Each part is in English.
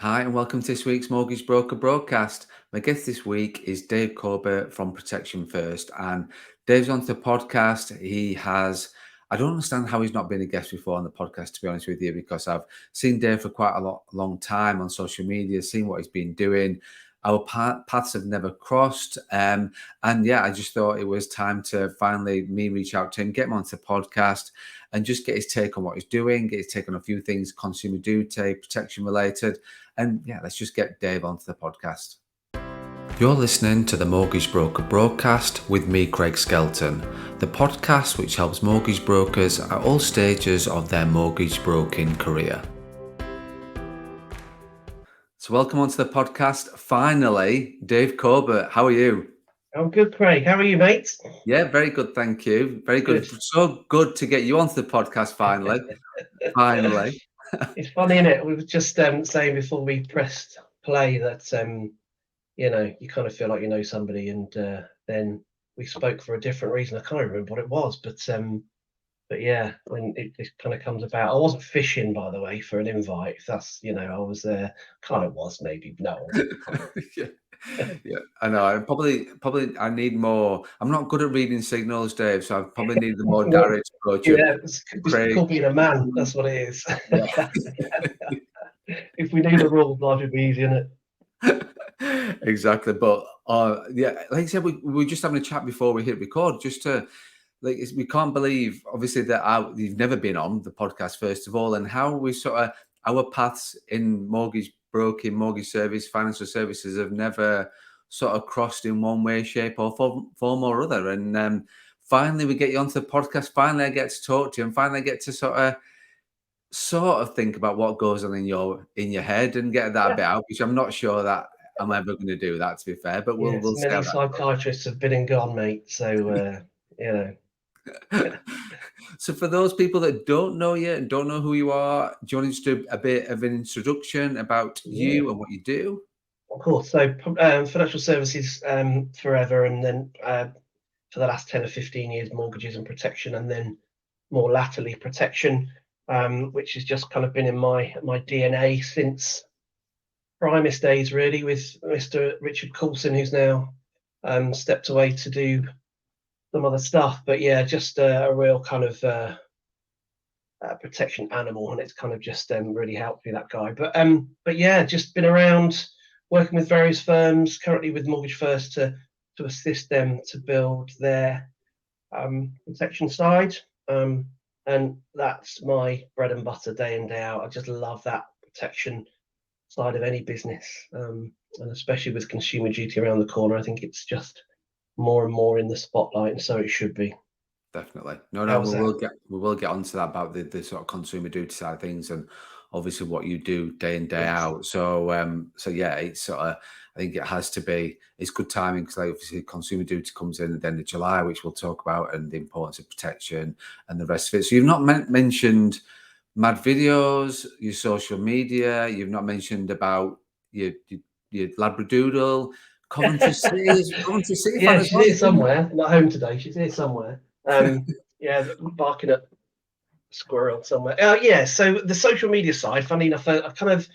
Hi, and welcome to this week's Mortgage Broker broadcast. My guest this week is Dave Corbett from Protection First. And Dave's onto the podcast. I don't understand how he's not been a guest before on the podcast, to be honest with you, because I've seen Dave for quite a long time on social media, seen what he's been doing. Our paths have never crossed. And yeah, I just thought it was time to finally me reach out to him, get him onto the podcast, and just get his take on what he's doing, get his take on a few things consumer duty, protection related. And yeah, let's just get Dave onto the podcast. You're listening to the Mortgage Broker broadcast with me, Craig Skelton, the podcast which helps mortgage brokers at all stages of their mortgage broking career. So welcome onto the podcast. Finally, Dave Corbett, how are you? I'm good, Craig. How are you, mate? Yeah, very good, thank you. Very good. So good to get you onto the podcast finally. Finally. It's funny, isn't it? We were just saying before we pressed play that you kind of feel like you know somebody, and then we spoke for a different reason. I can't remember what it was, but yeah, when it kind of comes about, I wasn't fishing, by the way, for an invite. That's I was there, kind of was maybe. No, I wasn't. Yeah, I know. I need more. I'm not good at reading signals, Dave, so I probably need the more direct approach of it's called being a man. That's what it is. Yeah. If we knew the rules, life would be easy, isn't it? Exactly. But yeah, like I said, we were just having a chat before we hit record, just to we can't believe, obviously, that you've never been on the podcast, first of all, and how we sort of our paths in mortgage broking, mortgage service, financial services have never sort of crossed in one way, shape, or form or other. And finally, we get you onto the podcast. Finally, I get to talk to you, and finally, I get to sort of think about what goes on in your head and get that bit out, which I'm not sure that I'm ever going to do that, to be fair. But we'll see many how that psychiatrists have been and gone, mate. So So for those people that don't know you and don't know who you are, do you want to just do a bit of an introduction about you and what you do? Of course. So financial services forever, and then for the last 10 or 15 years, mortgages and protection, and then more latterly protection, which has just kind of been in my DNA since Primis days, really, with Mr. Richard Coulson, who's now stepped away to do some other stuff. But yeah, just a real kind of protection animal, and it's kind of just really helped me, that guy. But yeah, just been around working with various firms, currently with Mortgage First to assist them to build their protection side. And that's my bread and butter day in, day out. I just love that protection side of any business, and especially with consumer duty around the corner. I think it's just more and more in the spotlight, and so it should be. Definitely. No, we will get onto that about the sort of consumer duty side of things, and obviously what you do day in, day out. So yeah, it's sort of, I think it has to be, it's good timing, because obviously consumer duty comes in at the end of July, which we'll talk about, and the importance of protection and the rest of it. So you've not mentioned mad videos, your social media. You've not mentioned about your Labradoodle. Coventry City fan Yeah, as she's well. here somewhere. Not home today. She's here somewhere. Yeah, barking at squirrel somewhere. Yeah, so the social media side, funny enough, I kind of,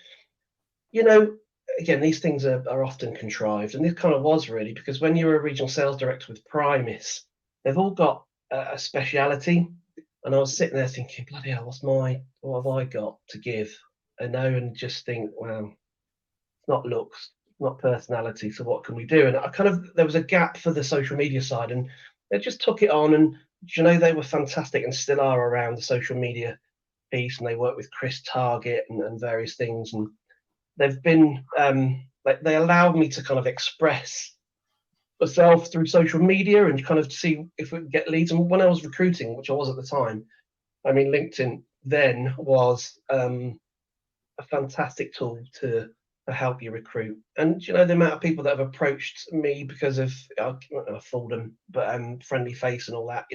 again, these things are often contrived, and this kind of was really, because when you're a regional sales director with Primis, they've all got a speciality. And I was sitting there thinking, bloody hell, what have I got to give? And just think, well, it's not looks, not personality, so what can we do? And there was a gap for the social media side, and they just took it on, and they were fantastic and still are around the social media piece, and they work with Chris Target and various things, and they've been they allowed me to kind of express myself through social media and kind of see if we could get leads. And when I was recruiting, which I was at the time, I mean, LinkedIn then was a fantastic tool to help you recruit. And the amount of people that have approached me because of, I fooled them, but friendly face and all that,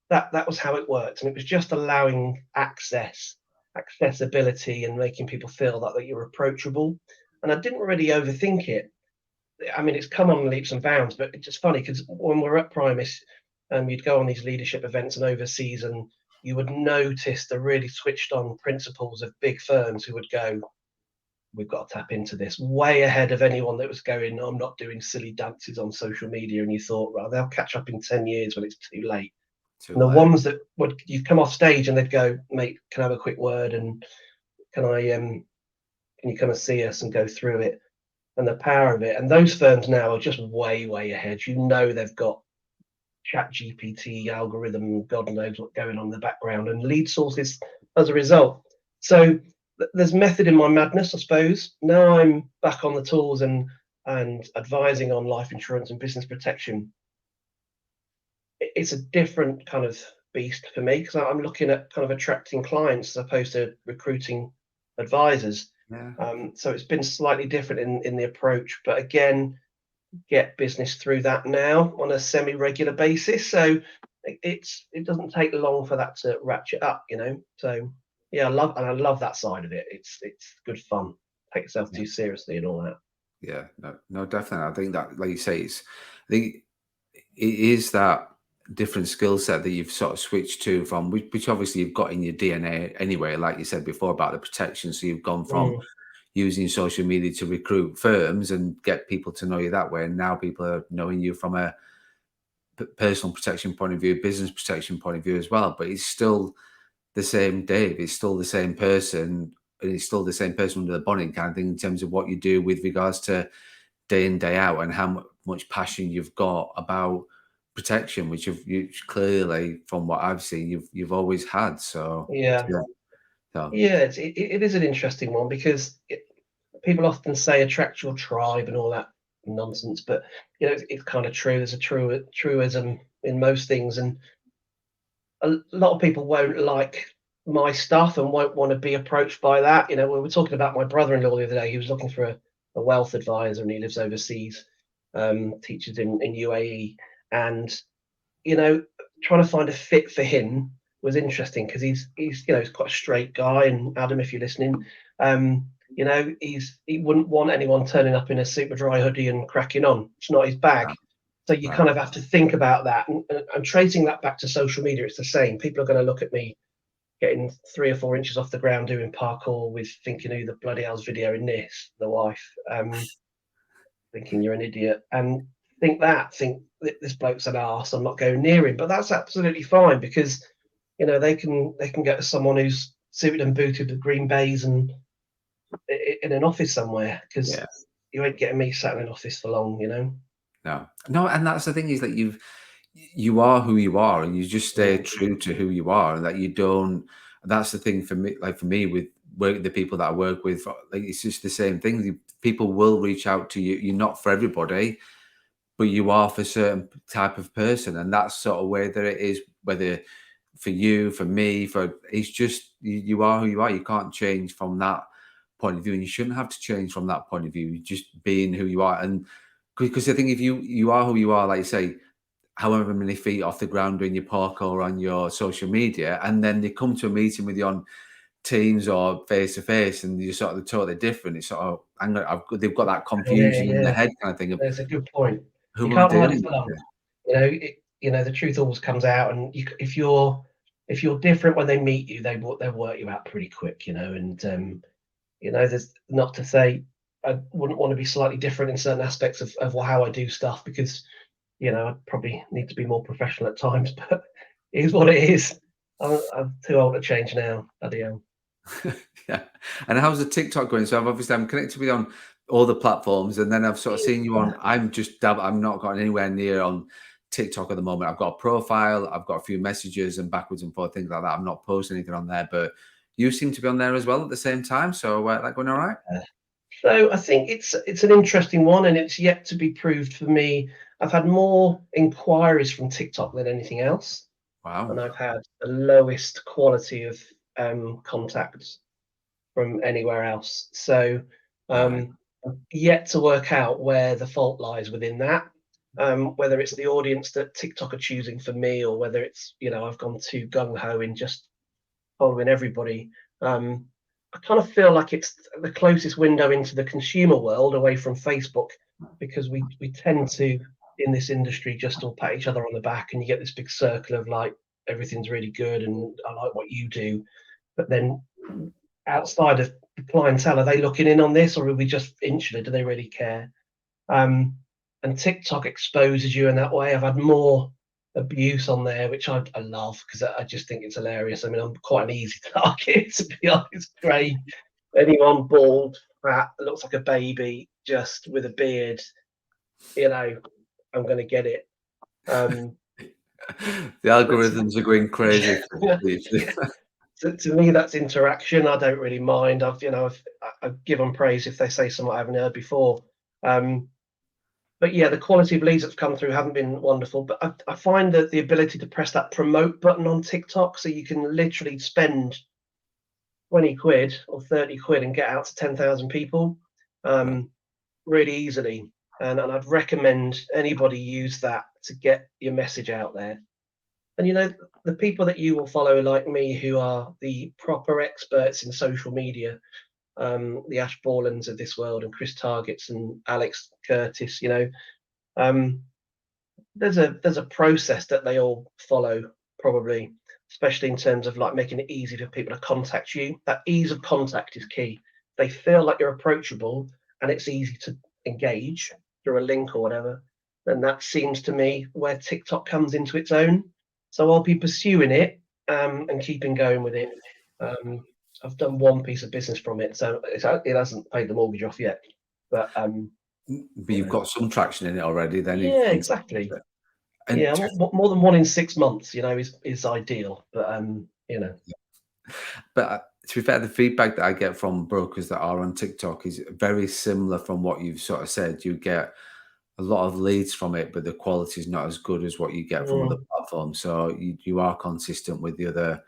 that was how it worked. And it was just allowing accessibility, and making people feel that you're approachable. And I didn't really overthink it. I mean, it's come on leaps and bounds, but it's just funny because when we're at Primis, you'd go on these leadership events and overseas, and you would notice the really switched on principals of big firms who would go, we've got to tap into this, way ahead of anyone that was going, I'm not doing silly dances on social media. And you thought, well, they'll catch up in 10 years when it's too late. Too And the late. ones that would, you'd come off stage and they'd go, mate, can I have a quick word? And can you come and see us and go through it? And the power of it. And those firms now are just way, way ahead. You know, they've got chat GPT algorithm, God knows what's going on in the background, and lead sources as a result. So there's method in my madness, I suppose. Now I'm back on the tools and advising on life insurance and business protection. It's a different kind of beast for me, because I'm looking at kind of attracting clients as opposed to recruiting advisors. Yeah. So it's been slightly different in the approach, but again, get business through that now on a semi-regular basis. So it doesn't take long for that to ratchet up, you know. So yeah, I love that side of it. It's good fun. Take yourself Yeah. too seriously and all that. Yeah. No, definitely. I think that, like you say, I think it is that different skill set that you've sort of switched to from, which obviously you've got in your DNA anyway, like you said before about the protection. So you've gone from Mm, using social media to recruit firms and get people to know you that way. And now people are knowing you from a personal protection point of view, business protection point of view as well. But it's still the same Dave. It's still the same person. And it's still the same person under the bonnet kind of thing in terms of what you do with regards to day in, day out, and how much passion you've got about protection, which you clearly, from what I've seen, you've always had. So yeah, yeah. So yeah. It is an interesting one, because people often say attract your tribe and all that nonsense, but you know it's kind of true. There's a truism in most things, and a lot of people won't like my stuff and won't want to be approached by that. You know, we were talking about my brother-in-law the other day. He was looking for a wealth advisor, and he lives overseas, teaches in UAE, and you know, trying to find a fit for him was interesting, because he's you know, he's quite a straight guy. And Adam, if you're listening, you know, he wouldn't want anyone turning up in a super dry hoodie and cracking on. It's not his bag. right, So you right. kind of have to think about that, and tracing that back to social media. It's the same. People are going to look at me getting 3 or 4 inches off the ground doing parkour with thinking, who the bloody hell's videoing this? The wife, thinking you're an idiot, and think this bloke's an arse. I'm not going near him. But that's absolutely fine, because you know they can get someone who's suited and booted with green bays and in an office somewhere, because Yeah. you ain't getting me sat in an office for long, you know. No, and that's the thing, is that you are who you are, and you just stay Mm, true to who you are, and that you don't. That's the thing for me. Like for me, with the people that I work with, like it's just the same thing. People will reach out to you. You're not for everybody, but you are for certain type of person, and that's sort of way that it is. Whether for you, for me, for it's just you are who you are. You can't change from that point of view, and you shouldn't have to change from that point of view. You're just being who you are, and because I think if you are who you are, like you say, however many feet off the ground doing your parkour on your social media, and then they come to a meeting with you on Teams or face to face, and you're sort of totally different. It's sort of they've got that yeah, confusion in their yeah. head kind of thing of That's a good point. You who am I can't hide it dealing for with long. here? You know, you know, the truth always comes out, and if you're different when they meet you, they'll work you out pretty quick. You know, and you know, there's not to say I wouldn't want to be slightly different in certain aspects of how I do stuff, because you know I probably need to be more professional at times. But it is what it is. I'm too old to change now. Bloody hell. Yeah. And how's the TikTok going? So I'm connected with you on all the platforms, and then I've sort of seen you on. I'm not got anywhere near on TikTok at the moment. I've got a profile, I've got a few messages and backwards and forth things like that. I'm not posting anything on there, but you seem to be on there as well at the same time. So that going all right? So I think it's an interesting one, and it's yet to be proved for me. I've had more inquiries from TikTok than anything else, Wow. and I've had the lowest quality of contacts from anywhere else. So Right. yet to work out where the fault lies within that. Whether it's the audience that TikTok are choosing for me, or whether it's, you know, I've gone too gung ho in just following everybody. Um, I kind of feel like it's the closest window into the consumer world away from Facebook, because we tend to, in this industry, just all pat each other on the back, and you get this big circle of like, everything's really good and I like what you do. But then outside of clientele, are they looking in on this, or are we just insular? Do they really care? And TikTok exposes you in that way. I've had more abuse on there, which I love, because I just think it's hilarious. I mean, I'm quite an easy target, to be honest. Great. Anyone bald, fat, looks like a baby, just with a beard, I'm going to get it. The algorithms are going crazy. Yeah. To me, that's interaction. I don't really mind. I've give them praise if they say something I haven't heard before. But yeah, the quality of leads that's come through haven't been wonderful. But I find that the ability to press that promote button on TikTok, so you can literally spend 20 quid or 30 quid and get out to 10,000 people really easily. And I'd recommend anybody use that to get your message out there. And the people that you will follow, like me, who are the proper experts in social media, the Ash Borlands of this world, and Chris Targets and Alex Curtis, there's a process that they all follow, probably, especially in terms of like making it easy for people to contact you. That ease of contact is key. They feel like you're approachable and it's easy to engage through a link or whatever, then that seems to me where TikTok comes into its own. So I'll be pursuing it and keeping going with it. I've done one piece of business from it, so it hasn't paid the mortgage off yet. But you've got some traction in it already. Then yeah, exactly. And yeah, more than 1 in 6 months, is ideal. But But to be fair, the feedback that I get from brokers that are on TikTok is very similar from what you've sort of said. You get a lot of leads from it, but the quality is not as good as what you get from other platforms. So you are consistent with the other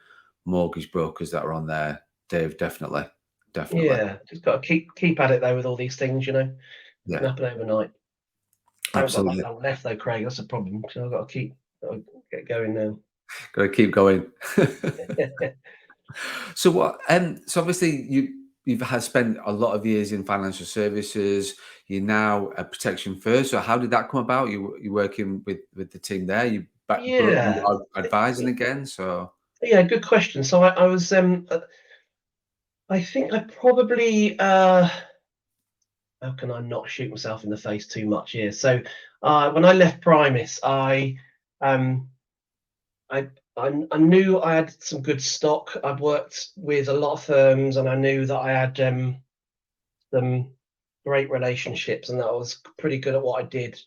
mortgage brokers that are on there, Dave. Definitely. yeah, just got to keep at it though with all these things. Yeah, Can happen overnight. I haven't got absolutely. that long left though, Craig. That's a problem. So I've got to get going now. Got to keep going. So what? So obviously you've had spent a lot of years in financial services. You're now at Protection First. So how did that come about? You working with the team there. You you Yeah, are advising again. So yeah, good question. So I was I think I probably how can I not shoot myself in the face too much here? So when I left Primis, I knew I had some good stock. I'd worked with a lot of firms, and I knew that I had some great relationships, and that I was pretty good at what I did.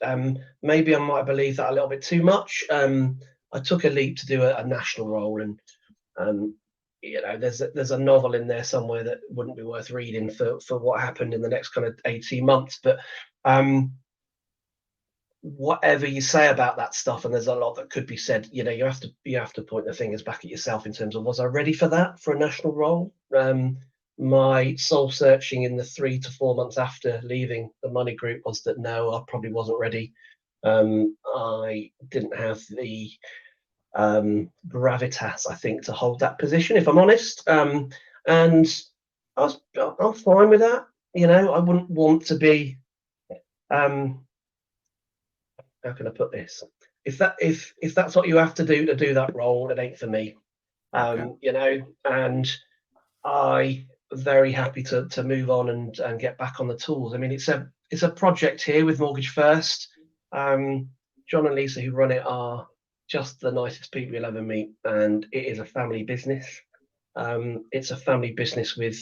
Maybe I might have believed that a little bit too much. I took a leap to do a national role, and there's a novel in there somewhere that wouldn't be worth reading for what happened in the next kind of 18 months. But whatever you say about that stuff, and there's a lot that could be said, you have to point the fingers back at yourself in terms of, was I ready for that, for a national role? My soul searching in the 3 to 4 months after leaving the money group was that no, I probably wasn't ready. I didn't have the gravitas, I think, to hold that position, if I'm honest. And I'm fine with that. I wouldn't want to be how can I put this? If that's what you have to do that role, it ain't for me. okay. And I very happy to move on and get back on the tools. I mean, it's a project here with Mortgage First. John and Lisa, who run it, are just the nicest people you'll ever meet, and it is a family business. It's a family business with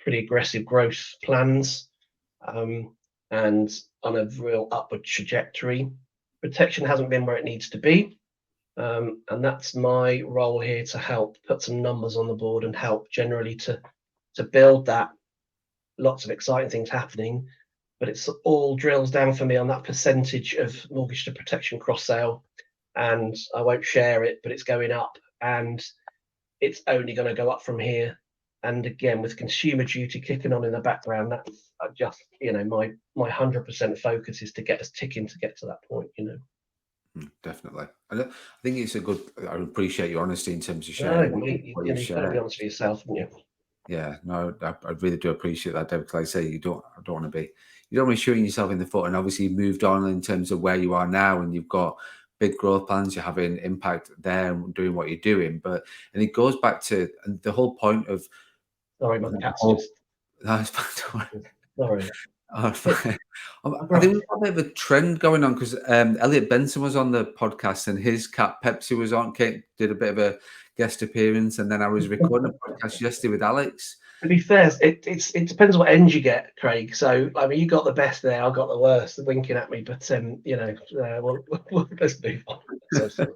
pretty aggressive growth plans, and on a real upward trajectory. Protection hasn't been where it needs to be, and that's my role here, to help put some numbers on the board and help generally to build that. Lots of exciting things happening, but it's all drills down for me on that percentage of mortgage to protection cross sale, and I won't share it, but it's going up, and it's only going to go up from here. And again, with consumer duty kicking on in the background, that's just my 100% focus is to get us ticking to get to that point. Definitely. I think it's a good. I appreciate your honesty in terms of No, sharing what you've you've got to be shared. honest with yourself, haven't you? Yeah, no, I really do appreciate that, David. Like I say, I don't want to be, you don't want to be shooting yourself in the foot. And obviously, you've moved on in terms of where you are now, and you've got big growth plans. You're having impact there and doing what you're doing. And it goes back to the whole point of Sorry, my the cat's whole. just No, it's fine. Sorry. Oh, It, fine. I right. think we've got a bit of a trend going on because Elliot Benson was on the podcast and his cat Pepsi was on, did a bit of a guest appearance, and then I was recording a podcast yesterday with Alex. To be fair, it depends what end you get, Craig. So I mean, you got the best there, I got the worst, winking at me. But let's move on. So sorry.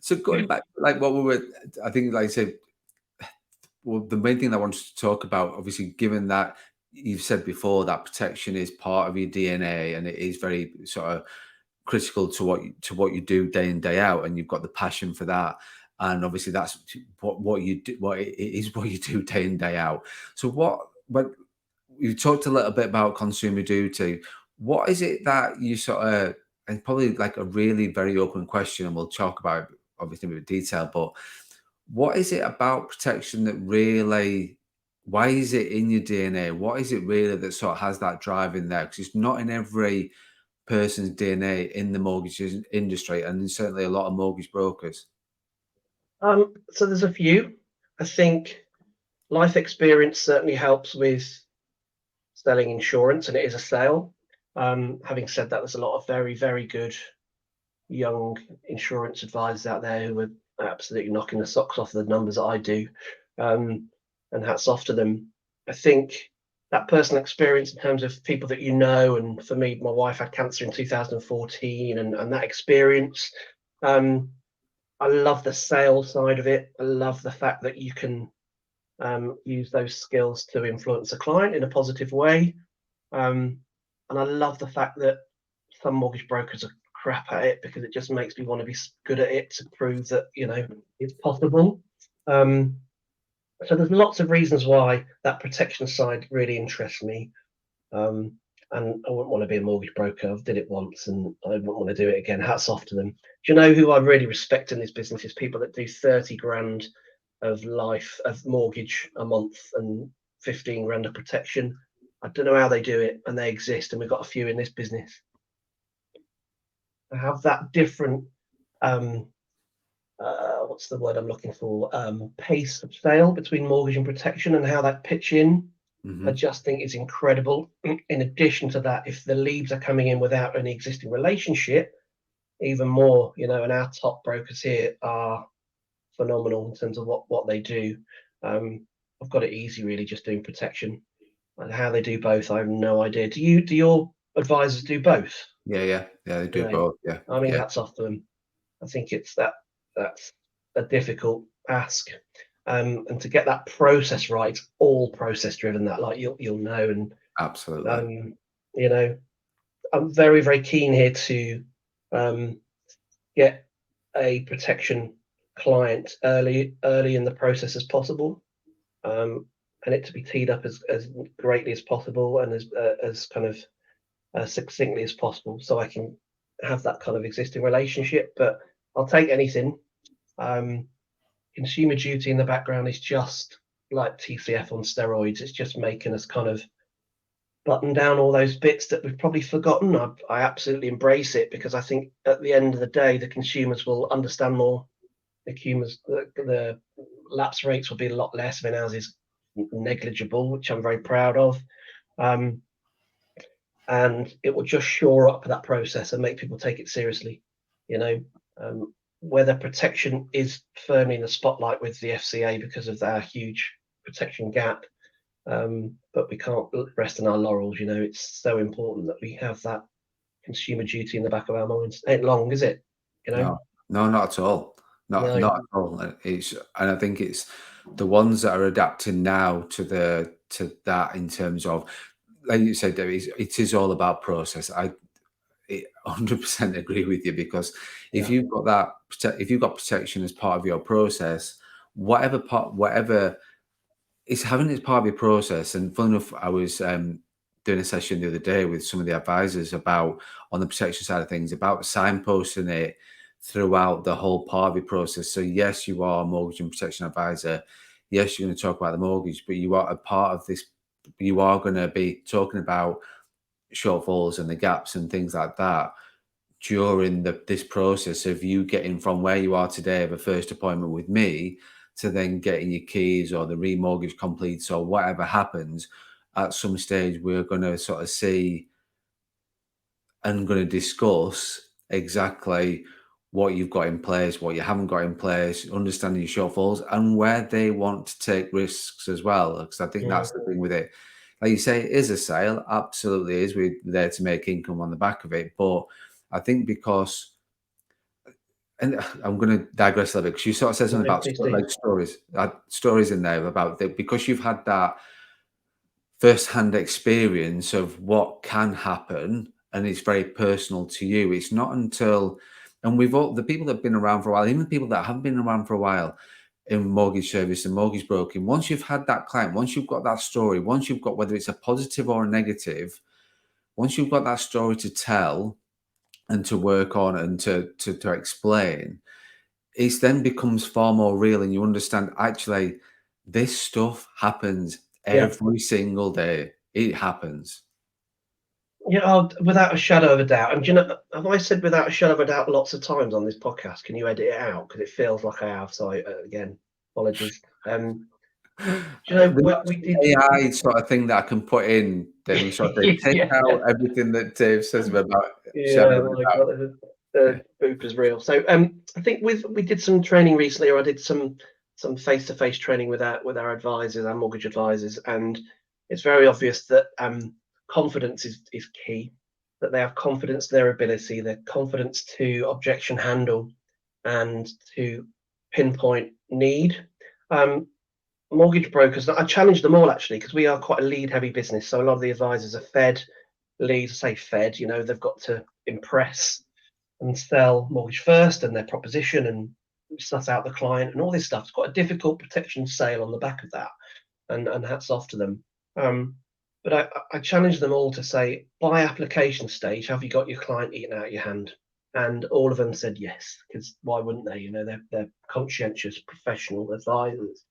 So going back, like what we were, I think, like I said, well, the main thing I wanted to talk about, obviously, given that you've said before that protection is part of your DNA and it is very sort of critical to what you do day in day out, and you've got the passion for that, and obviously that's what you do, what it is what you do day in day out. So when you talked a little bit about consumer duty, what is it that you sort of, and probably like a really very open question, and we'll talk about it obviously with detail, but what is it about protection that really, why is it in your DNA? What is it really that sort of has that drive in there? Because it's not in every person's DNA in the mortgage industry, and there's certainly a lot of mortgage brokers. So there's a few. I think life experience certainly helps with selling insurance, and it is a sale. Having said that, there's a lot of very, very good young insurance advisors out there who are absolutely knocking the socks off the numbers that I do, and hats off to them. I think that personal experience in terms of people that you know, and for me, my wife had cancer in 2014, and that experience. Um, I love the sales side of it. I love the fact that you can use those skills to influence a client in a positive way. And I love the fact that some mortgage brokers are crap at it because it just makes me want to be good at it to prove that it's possible. Um, so there's lots of reasons why that protection side really interests me. Um, and I wouldn't want to be a mortgage broker. I've did it once, and I wouldn't want to do it again. Hats off to them. Do you know who I really respect in this business is people that do 30 grand of mortgage a month and 15 grand of protection. I don't know how they do it, and they exist, and we've got a few in this business. I have that different what's the word I'm looking for? Pace of sale between mortgage and protection, and how that pitch in. I just think is incredible. In addition to that, if the leads are coming in without any existing relationship, even more. And our top brokers here are phenomenal in terms of what they do. I've got it easy really just doing protection. And how they do both, I have no idea. Do your advisors do both? Yeah, they do both. Yeah, I mean, yeah, hats off to them. I think that's a difficult ask. And to get that process right, all process driven, that like you'll know. And absolutely. I'm very, very keen here to get a protection client early in the process as possible, and it to be teed up as greatly as possible, and as kind of succinctly as possible, so I can have that kind of existing relationship. But I'll take anything. Consumer duty in the background is just like TCF on steroids. It's just making us kind of button down all those bits that we've probably forgotten. I absolutely embrace it because I think at the end of the day, the consumers will understand more. The lapse rates will be a lot less. I mean, ours is negligible, which I'm very proud of. And it will just shore up that process and make people take it seriously. Whether protection is firmly in the spotlight with the FCA because of their huge protection gap, but we can't rest on our laurels. It's so important that we have that consumer duty in the back of our minds. It ain't long, is it? No, not at all. Not No. at all. And I think it's the ones that are adapting now to that in terms of, like you said, Dave, it is all about process. I 100% agree with you because if Yeah. you've got if you've got protection as part of your process, whatever it's having it as part of your process. And fun enough, I was doing a session the other day with some of the advisors about, on the protection side of things, about signposting it throughout the whole part of your process. So yes, you are a mortgage and protection advisor. Yes, you're going to talk about the mortgage, but you are a part of this. You are going to be talking about shortfalls and the gaps and things like that during this process of you getting from where you are today of a first appointment with me to then getting your keys or the remortgage completes or whatever happens, at some stage we're going to sort of see and going to discuss exactly what you've got in place, what you haven't got in place, understanding your shortfalls, and where they want to take risks as well. Because I think that's Mm. the thing with it. Like you say, it is a sale, absolutely is. We're there to make income on the back of it. But I think because, and I'm going to digress a little bit because you sort of said something No, about please do. like stories in there about that because you've had that first-hand experience of what can happen and it's very personal to you. It's not until, and we've all the people that have been around for a while, even the people that haven't been around for a while in mortgage service and mortgage broking, once you've had that client, once you've got that story, once you've got whether it's a positive or a negative, once you've got that story to tell and to work on and to explain, it then becomes far more real and you understand actually this stuff happens Yeah. every single day. It happens. Yeah, without a shadow of a doubt. And do you know, have I said without a shadow of a doubt lots of times on this podcast? Can you edit it out? Because it feels like I have. So again, apologies. Do you know The we magic did? AI sort of thing that I can put in, then we sort of take Yeah, out everything that Dave says about shadow yeah. of My a God, doubt. the boop is real. So I think we did some training recently, or I did some face-to-face training with our advisors, our mortgage advisors, and it's very obvious that confidence is key. That they have confidence in their ability, their confidence to objection handle, and to pinpoint need. Um, Mortgage brokers, I challenge them all actually because we are quite a lead heavy business. So a lot of the advisors are fed leads, say fed, they've got to impress and sell mortgage first and their proposition and suss out the client and all this stuff. It's quite a difficult protection sale on the back of that. And hats off to them. But I challenge them all to say, by application stage, have you got your client eaten out of your hand? And all of them said yes, because why wouldn't they? They're conscientious professional advisors.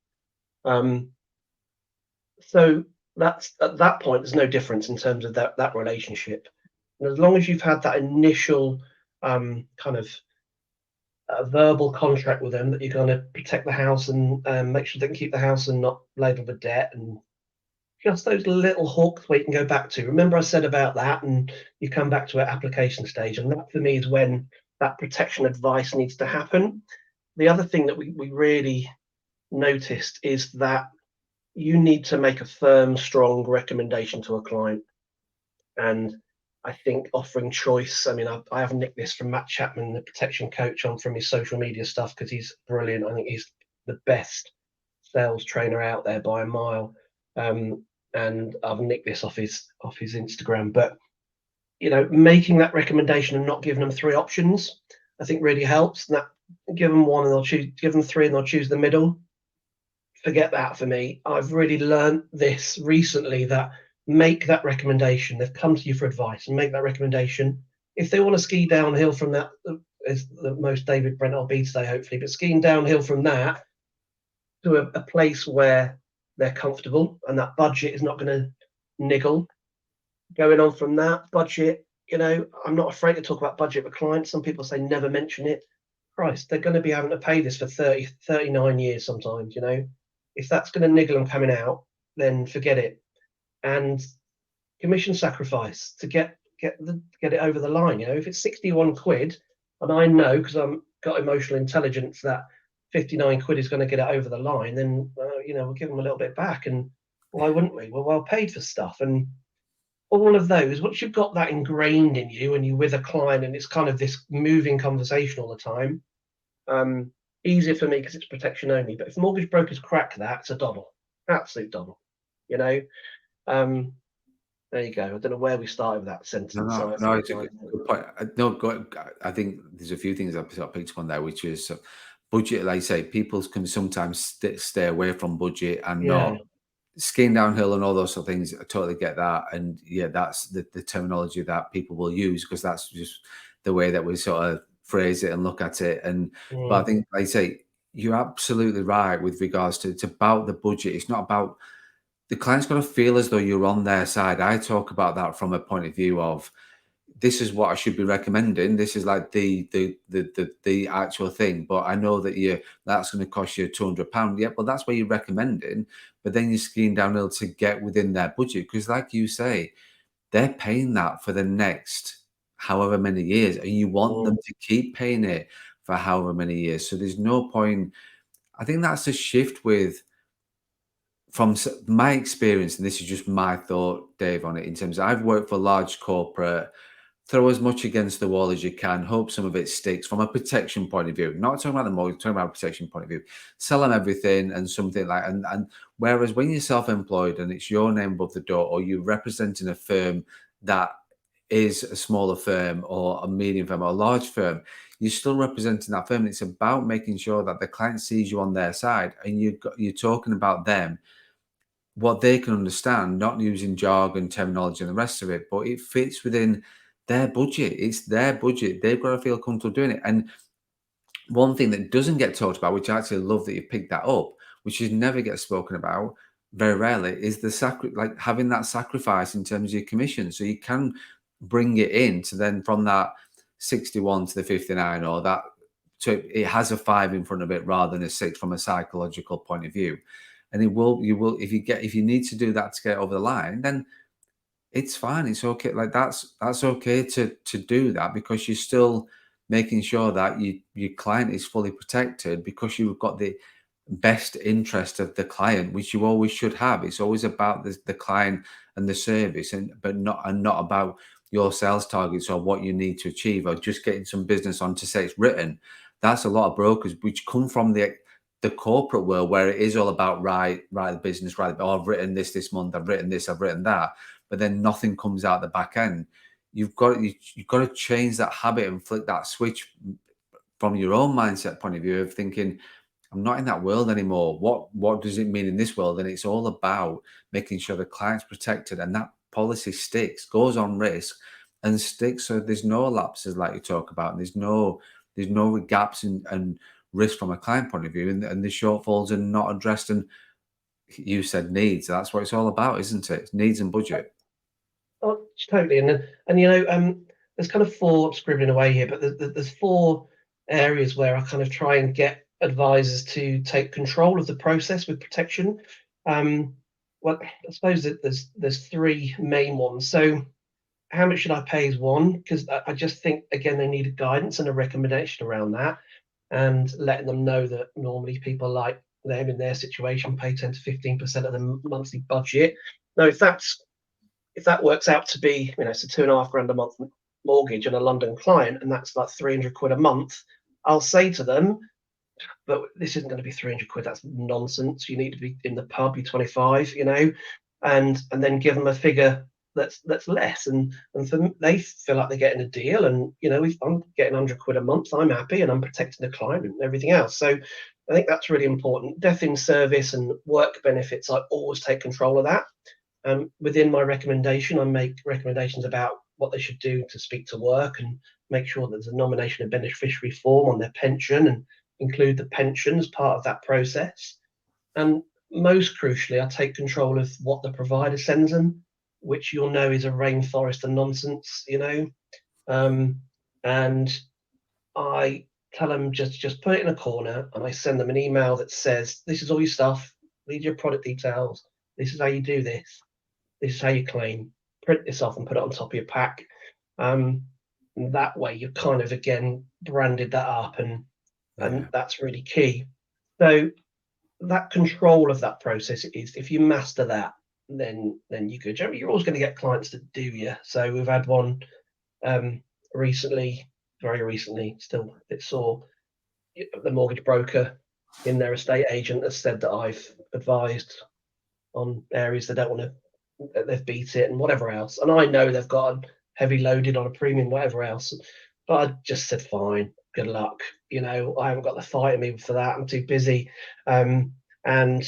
So that's at that point, there's no difference in terms of that relationship. And as long as you've had that initial kind of verbal contract with them that you're going to protect the house and make sure they can keep the house and not label the debt and just those little hooks where you can go back to. Remember I said about that, and you come back to an application stage, and that for me is when that protection advice needs to happen. The other thing that we really noticed is that you need to make a firm, strong recommendation to a client. And I think offering choice, I mean, I have nicked this from Matt Chapman, the protection coach, on from his social media stuff because he's brilliant. I think he's the best sales trainer out there by a mile. And I've nicked this off his Instagram. But making that recommendation and not giving them three options, I think really helps. And that give them one and they'll choose, give them three and they'll choose the middle. Forget that for me. I've really learned this recently that make that recommendation. They've come to you for advice and make that recommendation. If they want to ski downhill from that, is the most David Brent I'll be today, hopefully, but skiing downhill from that to a place where they're comfortable and that budget is not going to niggle. Going on from that budget, I'm not afraid to talk about budget with clients. Some people say never mention it. Christ, they're going to be having to pay this for 30, 39 years sometimes, If that's going to niggle them coming out, then forget it. And commission sacrifice to get it over the line. If it's 61 quid, and I know because I'm got emotional intelligence that 59 quid is going to get it over the line, then we'll give them a little bit back. And why wouldn't we? We're well paid for stuff. And all of those, once you've got that ingrained in you and you're with a client and it's kind of this moving conversation all the time, easier for me because it's protection only. But if mortgage brokers crack that, it's a doddle, absolute doddle. There you go. I don't know where we started with that sentence. No, it's a good point. I think there's a few things I sort of picked up on there, which is budget. Like I say, people can sometimes stay away from budget and Yeah. not skiing downhill and all those sort of things. I totally get that, and yeah, that's the terminology that people will use because that's just the way that we sort of phrase it and look at it. But I think, like I say, you're absolutely right with regards to it's about the budget. It's not about the client's got to feel as though you're on their side. I talk about that from a point of view of this is what I should be recommending. This is like the actual thing. But I know that that's going to cost you £200. Yeah, well, that's where you're recommending. But then you're skiing downhill to get within their budget because, like you say, they're paying that for the next however many years, and you want them Mm. to keep paying it for however many years. So there's no point. I think that's a shift from my experience, and this is just my thought, Dave, on it. In terms of, I've worked for large corporate, throw as much against the wall as you can, hope some of it sticks from a protection point of view. Not talking about the mortgage, talking about a protection point of view. Sell them everything and something like, and whereas when you're self-employed and it's your name above the door, or you're representing a firm that is a smaller firm or a medium firm or a large firm, you're still representing that firm. It's about making sure that the client sees you on their side and you're talking about them, what they can understand, not using jargon, terminology, and the rest of it, but it fits within their budget. It's their budget. They've got to feel comfortable doing it. And one thing that doesn't get talked about, which I actually love that you picked that up, which is never gets spoken about very rarely, is like having that sacrifice in terms of your commission. So you can bring it in to then from that 61 to the 59, or that, so it has a 5 in front of it rather than a 6 from a psychological point of view. And you will, if you need to do that to get over the line, then it's fine. It's okay. Like that's okay to do that because you're still making sure that your client is fully protected because you've got the best interest of the client, which you always should have. It's always about the client and the service, and not about your sales targets or what you need to achieve or just getting some business on to say it's written. That's a lot of brokers which come from the corporate world where it is all about write the business, right? Oh, I've written this month, I've written this, I've written that, but then nothing comes out the back end. You've got to change that habit and flick that switch from your own mindset point of view of thinking, I'm not in that world anymore. What does it mean in this world? And it's all about making sure the client's protected and that policy sticks, goes on risk and sticks. So there's no lapses like you talk about, and there's no gaps and risk from a client point of view, and the shortfalls are not addressed. And you said needs. That's what it's all about, isn't it? It's needs and budget. Oh, totally. And there's kind of 4 scribbling away here, but there's 4 areas where I kind of try and get advisors to take control of the process with protection. Well, I suppose that there's 3 main ones. So how much should I pay is one, because I just think, again, they need a guidance and a recommendation around that, and letting them know that normally people like them in their situation pay 10 to 15% of the monthly budget. Now, if that works out to be, it's a £2.5 grand a month mortgage and a London client, and that's like £300 a month, I'll say to them, but this isn't going to be £300. That's nonsense. You need to be in the pub. You're 25, and then give them a figure that's less, and for them, they feel like they're getting a deal. And if I'm getting £100 a month, I'm happy, and I'm protecting the client and everything else. So I think that's really important. Death in service and work benefits, I always take control of that. Within my recommendation, I make recommendations about what they should do to speak to work and make sure that there's a nomination of beneficiary form on their pension and include the pension as part of that process. And most crucially, I take control of what the provider sends them, which you'll know is a rainforest of nonsense, and I tell them just put it in a corner, and I send them an email that says, this is all your stuff, these are your product details, this is how you do this. This is how you claim. Print this off and put it on top of your pack. That way, you've kind of again branded that up, and that's really key. So that control of that process is, if you master that, then you could. You're always going to get clients that do you. So we've had one recently, very recently, still a bit sore. The mortgage broker in their estate agent has said that I've advised on areas they don't want to, they've beat it and whatever else, and I know they've got heavy loaded on a premium, whatever else, but I just said, fine, good luck. I haven't got the fight in me for that. I'm too busy. And no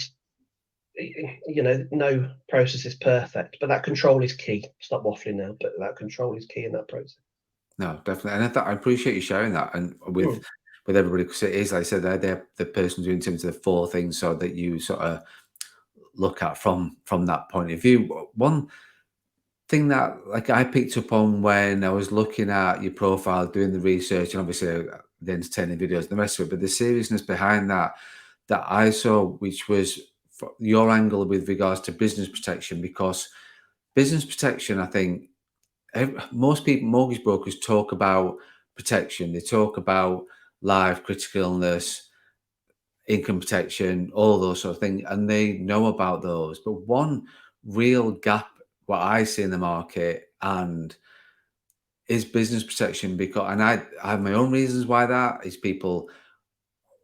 process is perfect, but that control is key. Stop waffling now, but that control is key in that process. No, definitely, and I appreciate you sharing that, and with everybody, because it is, like I said, they're the person doing terms of the 4 things, so that you sort of look at from that point of view. One thing that like I picked up on when I was looking at your profile, doing the research, and obviously the entertaining videos, and the rest of it, but the seriousness behind that that I saw, which was your angle with regards to business protection, because business protection, I think most people, mortgage brokers, talk about protection. They talk about life, critical illness, income protection, all those sort of things, and they know about those. But one real gap, what I see in the market, and is business protection, because, and I have my own reasons why that is. People,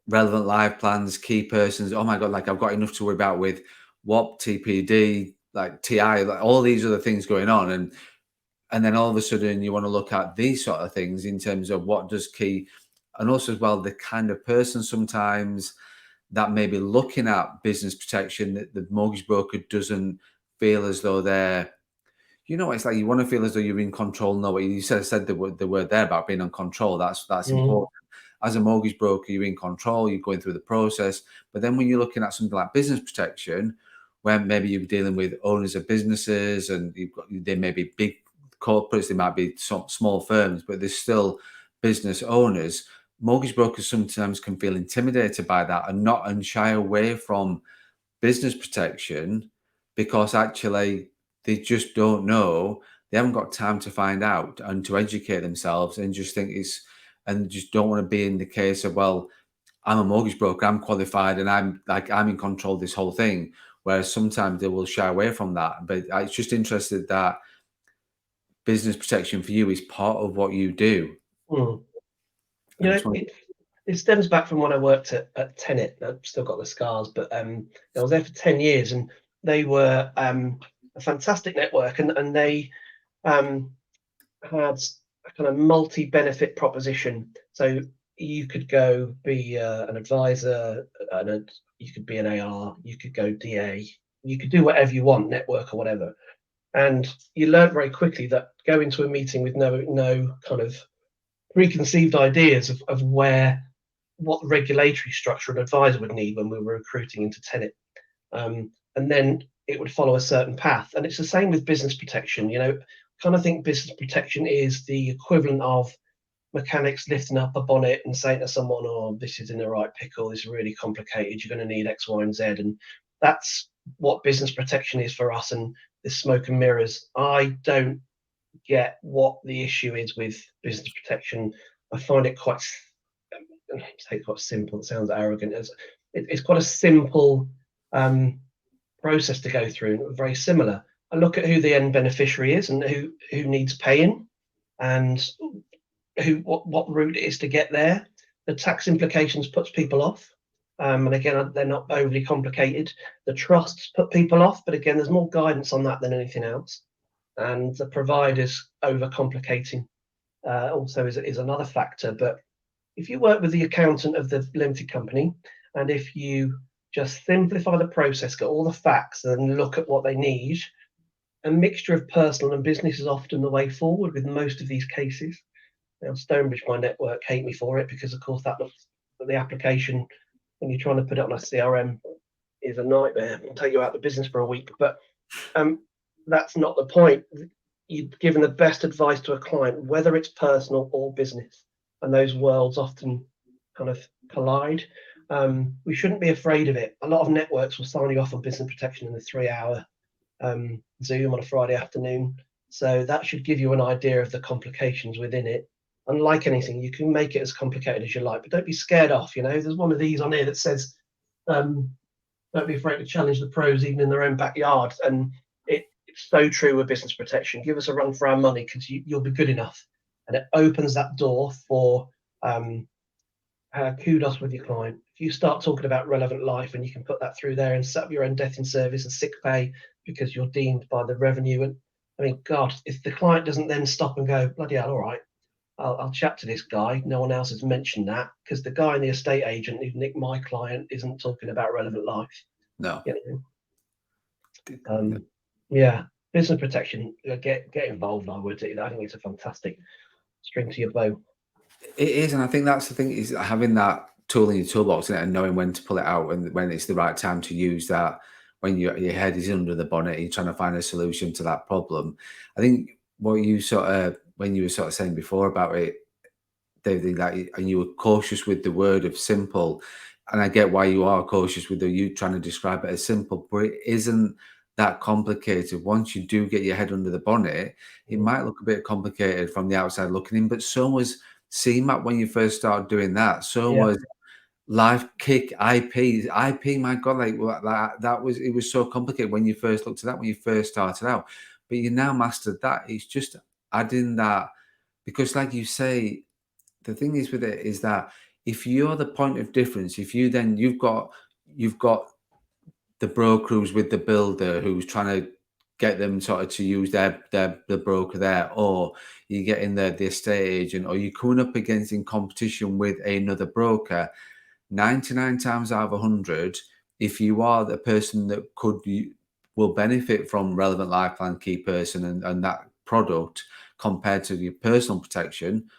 relevant life plans, key persons. Oh my god, like I've got enough to worry about with WAP, TPD, like TI, like all these other things going on, and then all of a sudden you want to look at these sort of things in terms of what does key, and also as well the kind of person sometimes that may be looking at business protection, that the mortgage broker doesn't feel as though they're, it's like you want to feel as though you're in control. No, what you said the word there about being on control. That's Mm. important. As a mortgage broker, you're in control. You're going through the process. But then when you're looking at something like business protection, where maybe you're dealing with owners of businesses, and they may be big corporates, they might be some small firms, but there's still business owners. Mortgage brokers sometimes can feel intimidated by that and shy away from business protection, because actually they just don't know. They haven't got time to find out and to educate themselves, and just think and just don't want to be in the case of, well, I'm a mortgage broker, I'm qualified, and I'm in control of this whole thing. Whereas sometimes they will shy away from that. But it's just interested that business protection for you is part of what you do. Mm. I just want. It stems back from when I worked at Tenet. I've still got the scars, but I was there for 10 years, and they were a fantastic network, and they had a kind of multi-benefit proposition. So you could go be an advisor, and you could be an AR, you could go DA, you could do whatever you want, network or whatever. And you learn very quickly that go into a meeting with no kind of preconceived ideas of what regulatory structure an advisor would need when we were recruiting into Tenet. And then it would follow a certain path. And it's the same with business protection. Kind of think business protection is the equivalent of mechanics lifting up a bonnet and saying to someone, "Oh, this is in the right pickle. This is really complicated. You're going to need X, Y, and Z." And that's what business protection is for us. And this smoke and mirrors. I don't get what the issue is with business protection. I find it quite simple. It sounds arrogant. It's quite a simple process to go through, and very similar. I look at who the end beneficiary is and who needs paying, and what route it is to get there. The tax implications puts people off. And again, they're not overly complicated. The trusts put people off, but again, there's more guidance on that than anything else. And the providers overcomplicating also is another factor. But if you work with the accountant of the limited company, and if you just simplify the process, get all the facts, and look at what they need, a mixture of personal and business is often the way forward with most of these cases. Now, Stonebridge, my network, hate me for it because, of course, that looks at the application when you're trying to put it on a CRM is a nightmare. It'll take you out of the business for a week. But that's not the point. You've given the best advice to a client, whether it's personal or business, and those worlds often kind of collide. We shouldn't be afraid of it. A lot of networks will sign you off on business protection in a 3-hour Zoom on a Friday afternoon. So that should give you an idea of the complications within it. Unlike anything, you can make it as complicated as you like, but don't be scared off. There's one of these on here that says, don't be afraid to challenge the pros even in their own backyard. And it's so true with business protection. Give us a run for our money because you'll be good enough. And it opens that door for kudos with your client. If you start talking about relevant life and you can put that through there and set up your own death in service and sick pay because you're deemed by the revenue. And I mean, God, if the client doesn't then stop and go, bloody hell, all right, I'll chat to this guy. No one else has mentioned that because the guy in the estate agent who nicked my client isn't talking about relevant life. No. Yeah, business protection. Get involved. I would. I think it's a fantastic string to your bow. It is, and I think that's the thing, is having that tool in your toolbox, and knowing when to pull it out and when it's the right time to use that, when your head is under the bonnet, you're trying to find a solution to that problem. I think what you sort of when you were sort of saying before about it, David, that and you were cautious with the word of simple, and I get why you are cautious with you trying to describe it as simple, but it isn't that complicated. Once you do get your head under the bonnet, it Mm. might look a bit complicated from the outside looking in, but so was CMAP when you first started doing that. So Yeah. was Live Kick, IP. My God, like that was it was so complicated when you first looked at that when you first started out, but you now mastered that. It's just adding that because, like you say, the thing is with it is that if you're the point of difference, if you then you've got the broker who's with the builder who's trying to get them sort of to use their the broker there, or you get in the estate agent, or you're coming up against in competition with another broker, 99 times out of 100, if you are the person that will benefit from relevant life plan key person and that product compared to your personal protection,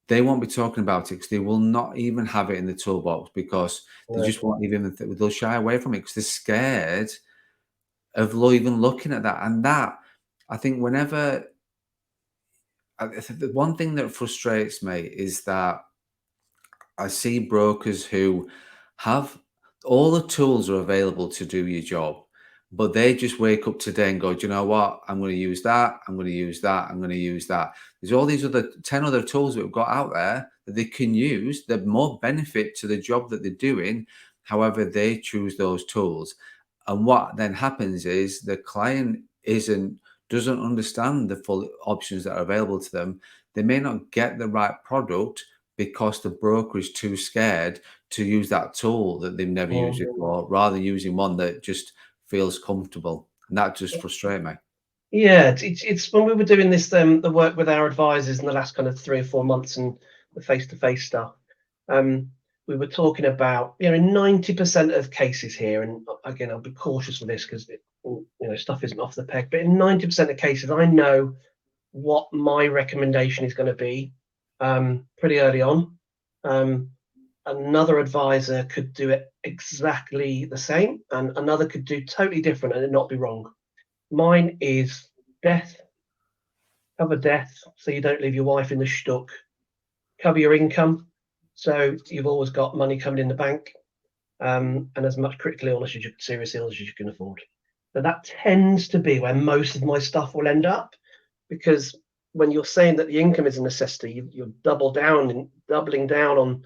they won't be talking about it because they will not even have it in the toolbox because they No. just won't even they'll shy away from it because they're scared of even looking at that. And that, I think, whenever the one thing that frustrates me is that I see brokers who have all the tools are available to do your job, but they just wake up today and go, do you know what? I'm going to use that. I'm going to use that. I'm going to use that. There's all these other 10 other tools that we've got out there that they can use. They're more benefit to the job that they're doing. However, they choose those tools. And what then happens is the client doesn't understand the full options that are available to them. They may not get the right product because the broker is too scared to use that tool that they've never used Mm. before, rather than using one that just feels comfortable. And that just frustrates me. Yeah, it's when we were doing this, the work with our advisors in the last kind of 3 or 4 months and the face-to-face stuff, um, we were talking about, in 90% of cases here, and again, I'll be cautious with this because, stuff isn't off the peg, but in 90% of cases, I know what my recommendation is gonna be, pretty early on. Another advisor could do it exactly the same, and another could do totally different and it not be wrong. Mine is death, cover death, so you don't leave your wife in the shtuck. Cover your income, so you've always got money coming in the bank, and as much critical illness as serious illness as you can afford. So that tends to be where most of my stuff will end up, because when you're saying that the income is a necessity, you're doubling down on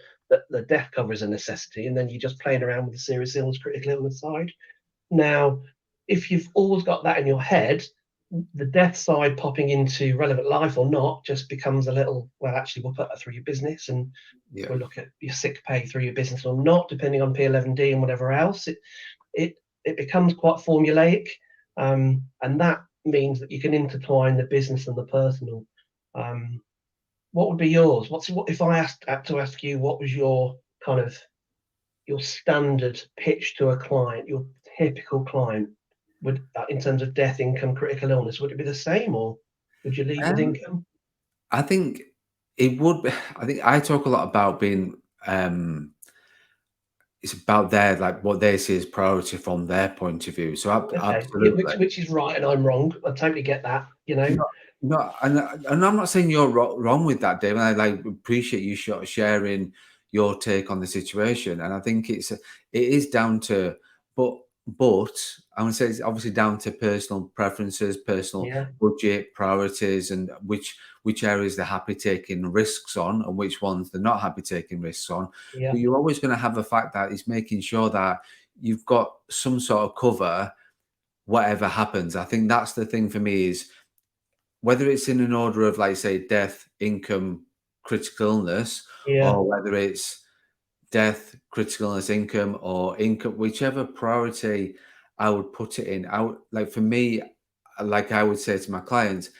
the death cover is a necessity, and then you're just playing around with the serious illness, critical illness side. Now, if you've always got that in your head, the death side popping into relevant life or not just becomes a little, well, actually, we'll put that through your business and Yeah. we'll look at your sick pay through your business or not, depending on P11D and whatever else. It becomes quite formulaic, and that means that you can intertwine the business and the personal. What would be yours? What if I had to ask you what was your kind of your standard pitch to a client, your typical client, would in terms of death, income, critical illness, would it be the same, or would you lead with Um, income? I think it would be, I think I talk a lot about being, it's about their, like what they see as priority from their point of view. So Okay, yeah, absolutely. which is right, and I'm wrong. I totally get that. No, no, and I'm not saying you're wrong with that, Dave. And I like appreciate you sharing your take on the situation. And I think it is down to, but but I would say it's obviously down to personal preferences, personal Yeah, budget priorities, and which areas they're happy taking risks on, and which ones they're not happy taking risks on. yeah, But you're always going to have the fact that it's making sure that you've got some sort of cover, whatever happens. I think that's the thing for me is whether it's in an order of, like, say, death, income, critical illness, yeah, or whether it's death, critical illness, income, or income, whichever priority I would put it in. Like for me, like I would say to my clients,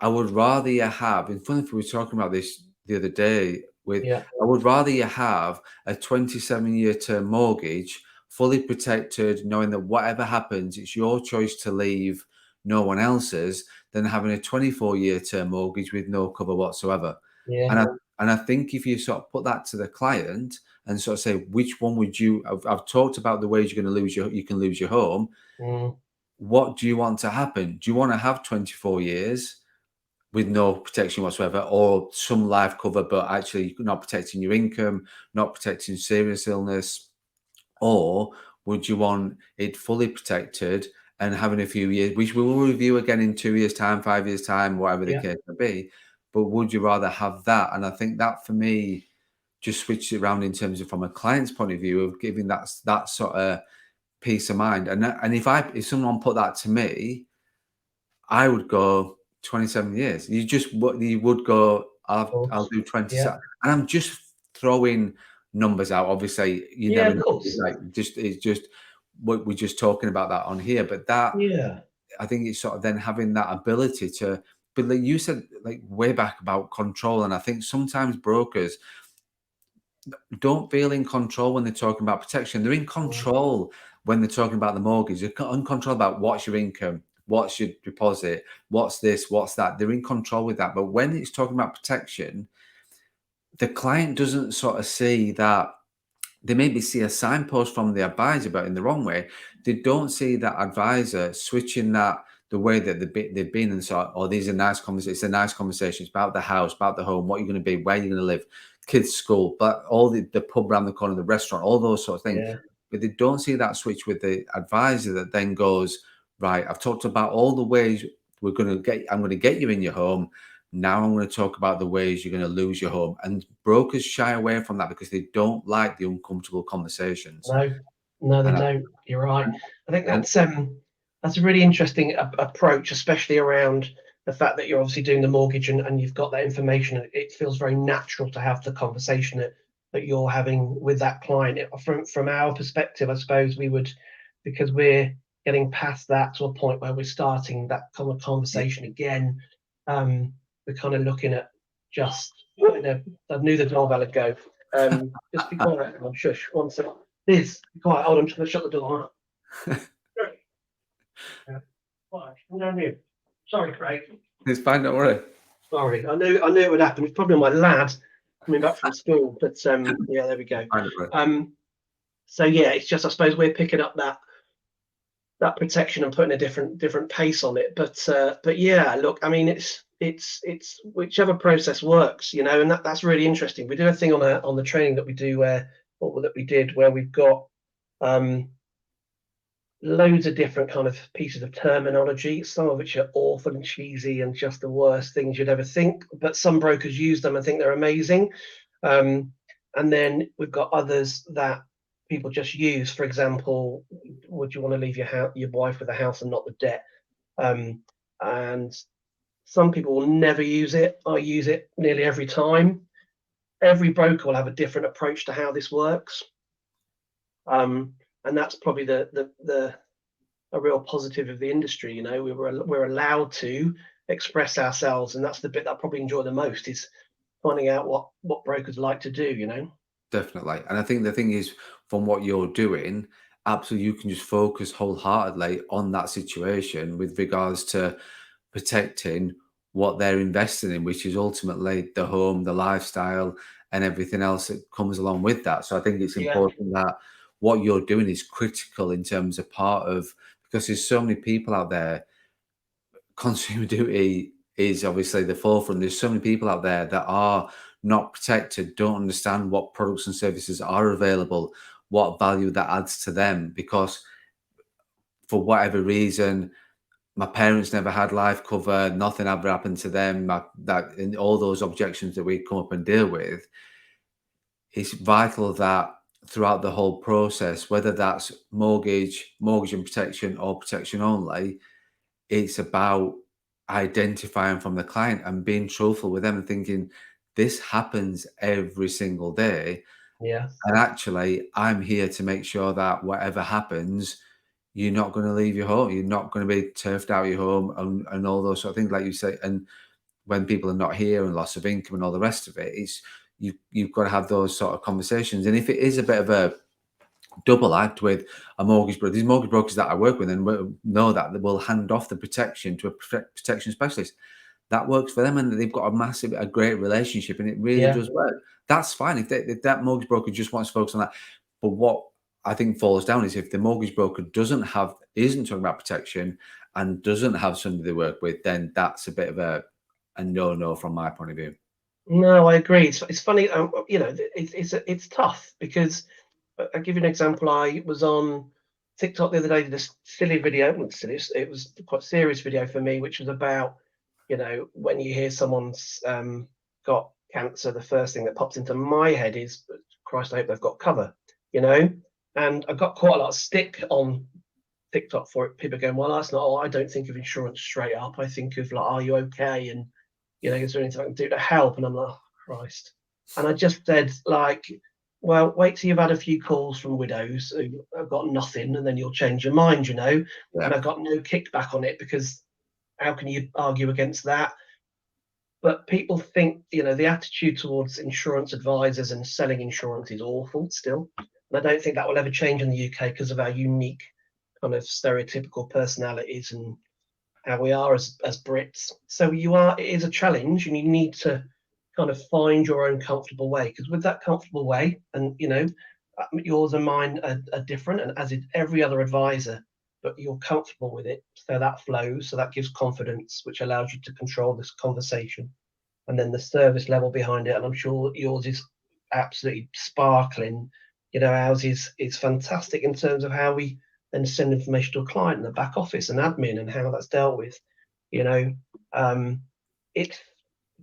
I would rather you have, in front of we were talking about this the other day with, yeah, I would rather you have a 27-year term mortgage, fully protected, knowing that whatever happens, it's your choice to leave, no one else's, than having a 24-year term mortgage with no cover whatsoever. Yeah. And I think if you sort of put that to the client and sort of say, which one would you? I've talked about the ways you're going to you can lose your home. Mm. What do you want to happen? Do you want to have 24 years with no protection whatsoever, or some life cover, but actually not protecting your income, not protecting serious illness? Or would you want it fully protected and having a few years, which we will review again in 2 years' time, 5 years' time, whatever the Yeah. case may be? But would you rather have that? And I think that for me just switches it around in terms of from a client's point of view of giving that sort of peace of mind. And if someone put that to me, I would go 27 years. You would go, Of I'll course. do 27. Yeah. And I'm just throwing numbers out. Obviously, you Yeah. never Of know. course. It's just what we're just talking about that on here. But that, Yeah. I think it's sort of then having that ability to, but like you said, like way back about control. And I think sometimes brokers don't feel in control when they're talking about protection. They're in Mm. control when they're talking about the mortgage. They're in control about what's your income, what's your deposit, what's this, what's that. They're in control with that. But when it's talking about protection, the client doesn't sort of see that. They maybe see a signpost from the advisor, but in the wrong way. They don't see that advisor switching that the way that they've been and so, oh, these are nice conversations. It's a nice conversation. It's about the house, about the home, what you're going to be, where you're going to live, kids' school, but all the pub around the corner, the restaurant, all those sorts of things. Yeah. But they don't see that switch with the advisor that then goes, right, I've talked about all the ways I'm going to get you in your home. Now I'm going to talk about the ways you're going to lose your home. And brokers shy away from that because they don't like the uncomfortable conversations. No, no, they And, don't. You're right. I think and that's a really interesting approach, especially around the fact that you're obviously doing the mortgage and you've got that information. It feels very natural to have the conversation that you're having with that client. From our perspective, I suppose we would, because we're getting past that to a point where we're starting that kind of conversation again. We're kind of looking at just. I knew the doorbell would go. Just be quiet. Oh, shush. One second. Liz, be quiet. Hold on, I'm just going to shut the door. Quiet. Come down here. Sorry, Craig. it's fine, don't worry. Sorry. I knew it would happen. It's probably my lad coming back from school. But yeah, there we go. Fine, don't worry. So yeah, it's just I suppose we're picking up that protection and putting a different pace on it. But yeah, look, I mean, it's whichever process works, and that's really interesting. We do a thing on the training that we do where we've got loads of different kind of pieces of terminology, some of which are awful and cheesy and just the worst things you'd ever think, but some brokers use them and think they're amazing. And then we've got others that people just use. For example, would you want to leave your wife with a house and not the debt? And some people will never use it. I use it nearly every time. Every broker will have a different approach to how this works. And that's probably a real positive of the industry. We're allowed to express ourselves, and that's the bit that I probably enjoy the most, is finding out what brokers like to do. Definitely. And I think the thing is, from what you're doing, absolutely, you can just focus wholeheartedly on that situation with regards to protecting what they're investing in, which is ultimately the home, the lifestyle, and everything else that comes along with that. So I think it's Yeah. important that what you're doing is critical in terms of part of, because there's so many people out there. Consumer duty is obviously the forefront. There's so many people out there that are not protected, don't understand what products and services are available, what value that adds to them, because for whatever reason, my parents never had life cover, nothing ever happened to them. And all those objections that we come up and deal with, it's vital that throughout the whole process, whether that's mortgage and protection or protection only, it's about identifying from the client and being truthful with them and thinking, this happens every single day. Yeah. And actually, I'm here to make sure that whatever happens, you're not going to leave your home. You're not going to be turfed out of your home and all those sort of things, like you say. And when people are not here and loss of income and all the rest of it, it's you've got to have those sort of conversations. And if it is a bit of a double act with a mortgage broker, these mortgage brokers that I work with and know that they will hand off the protection to a protection specialist. that works for them, and they've got a great relationship, and it really Yeah. does work. That's fine if that mortgage broker just wants to focus on that. But what I think falls down is if the mortgage broker isn't talking about protection and doesn't have somebody they work with, then that's a bit of a no from my point of view. No, I agree. It's funny, it's tough because I'll give you an example. I was on TikTok the other day, did a silly video. Well, silly, it was quite a serious video for me, which was about, when you hear someone's got cancer, the first thing that pops into my head is, Christ, I hope they've got cover, And I got quite a lot of stick on TikTok for it. People going, well, that's not. I don't think of insurance straight up. I think of like, are you okay? And is there anything I can do to help? And I'm like, oh, Christ. And I just said, like, well, wait till you've had a few calls from widows who have got nothing, and then you'll change your mind, Yeah. And I got no kickback on it because how can you argue against that? But people think, the attitude towards insurance advisors and selling insurance is awful still. And I don't think that will ever change in the UK because of our unique kind of stereotypical personalities and how we are as Brits. So it is a challenge, and you need to kind of find your own comfortable way, because with that comfortable way, and yours and mine are different, and as is every other advisor, but you're comfortable with it, so that flows, so that gives confidence, which allows you to control this conversation, and then the service level behind it. And I'm sure yours is absolutely sparkling. Ours is fantastic in terms of how we then send information to a client in the back office and admin and how that's dealt with. It's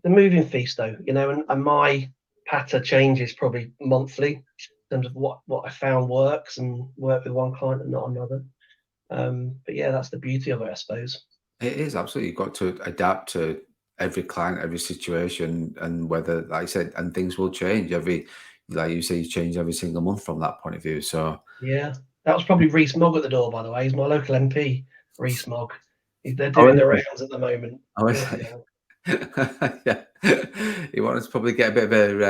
the moving feast though, and my patter changes probably monthly in terms of what I found works and work with one client and not another. But yeah, that's the beauty of it, I suppose. It is absolutely. You've got to adapt to every client, every situation, and whether, like I said, and things will change like you say, you change every single month from that point of view. So Yeah, that was probably Rees Mogg at the door, by the way. He's my local MP, Rees Mogg. They're oh, doing is the it? rounds at the moment. Oh, is Bloody it? hell. Yeah, he wanted to probably get a bit of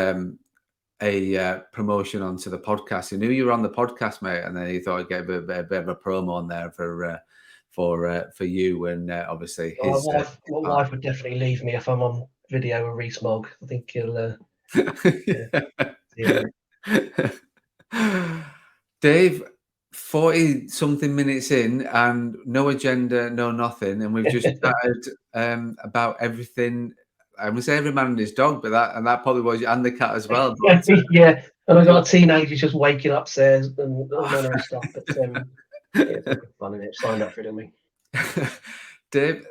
a promotion onto the podcast. He knew you were on the podcast, mate, and then he thought he'd get a bit of a promo on there for you and obviously My his. wife would definitely leave me if I'm on video with Rees Mogg. I think he'll. Yeah. Dave, 40 something minutes in and no agenda, no nothing, and we've just chatted about everything. I would say every man and his dog, but that probably was, and the cat as well. But Yeah, and I got a teenager just waking upstairs and all manner of stuff. But yeah, it's all good fun, and it signed up for it, didn't we? Dave,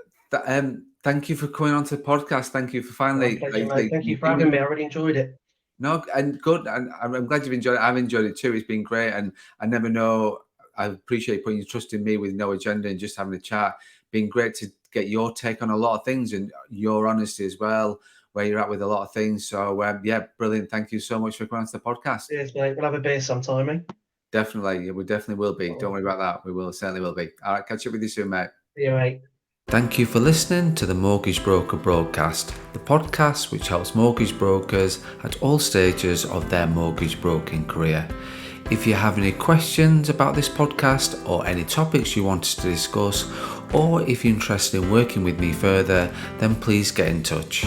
thank you for coming onto the podcast. Thank you for My finally. pleasure, mate. Thank you for having me. I really enjoyed it. No, and good, and I'm glad you've enjoyed it. I've enjoyed it too. It's been great, and I never know. I appreciate putting your trust in me with no agenda and just having a chat. Been great to get your take on a lot of things and your honesty as well, where you're at with a lot of things. So yeah, brilliant. Thank you so much for coming on to the podcast. Cheers, mate. We'll have a beer sometime, eh? Definitely, we definitely will be. Don't Oh, worry about that. We will certainly will be. All right, catch up with you soon, mate. see you, mate. Thank you for listening to the Mortgage Broker Broadcast, the podcast which helps mortgage brokers at all stages of their mortgage broking career. If you have any questions about this podcast or any topics you want us to discuss, or if you're interested in working with me further, then please get in touch.